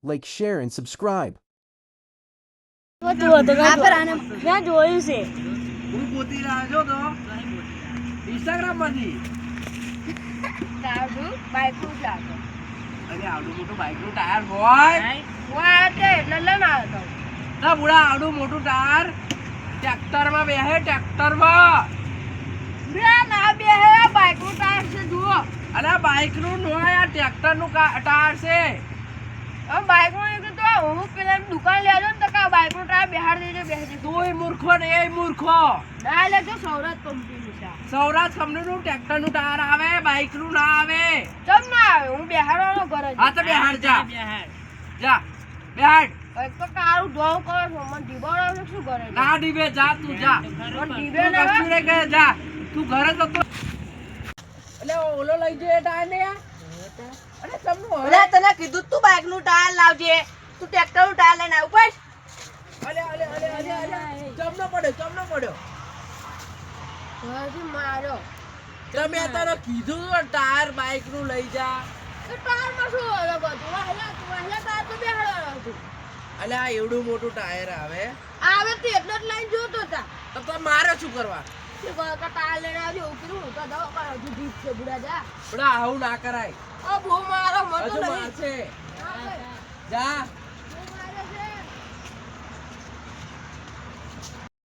like, share, and subscribe. મેં જોયું છે હું ગોતી રહ્યો છો તો ઇન્સ્ટાગ્રામ માંથી આવડું બાઈકનું ચાલે અરે આવડું મોટું બાઈક નું ટાયર હોય એટલે લઈને આવ્યો ના બુડા આવડું મોટું ટાયર ટ્રેક્ટર માં બેહે ટ્રેક્ટર માં બે ના બે હે બાઈકનું ટાયર છે જુઓ અરે બાઈક નું નો આ ટ્રેક્ટર નું ટાયર છે હવે બાઈકનું એક તો હું પેલા દુકાન લેજો ને તો કા બાઈકનું ટાયર બેહાર દેજો બેસી તું મૂર્ખો ને એ મૂર્ખો ના લેજો સૌરાજ કંપનીનું છે સૌરાજ કંપની નું ટ્રેક્ટર નું ટાયર આવે બાઈક નું ના આવે ચમ ના આવે હું બેહાડવાનો ઘરે હા તો બેહાડ જા જા બેહાડ એક તો કાળું ધોવ કરો છો મને ઢીબાડો શું કરે ના ડીબે જા તું જા મને તું ઢીબે ને કશું નહીં કહે જા તું ઘરે જતો એટલે ઓલો લઈ જઈએ ટાયર ને યાર અરે તમનું અરે તને કીધું તું બાઈકનું ટાયર લાવજે તું ટ્રેક્ટરનું ટાયર લઈને આવ બસ અલે ચમનો પડ્યો હજી મારો તમે તારો કીધું તો ટાયર બાઈક નું લઈ જા તો ટાયરમાં શું અલગ હતું વહેલા ટાયર તો બેહાડવાનો હતું અલે આ એવડું મોટું ટાયર આવે આવે તો એટલે જ લઈને જોતો હતા તો તમે મારે શું કરવા શું કહો કે ટાયર લઈને આવજો ઉકરું તો દવા કરો હજુ દીપ છે બુડા જા બડા આવું ના કરાય ઓ ભૂ મારો મતો હજુ નહીં મારશે જા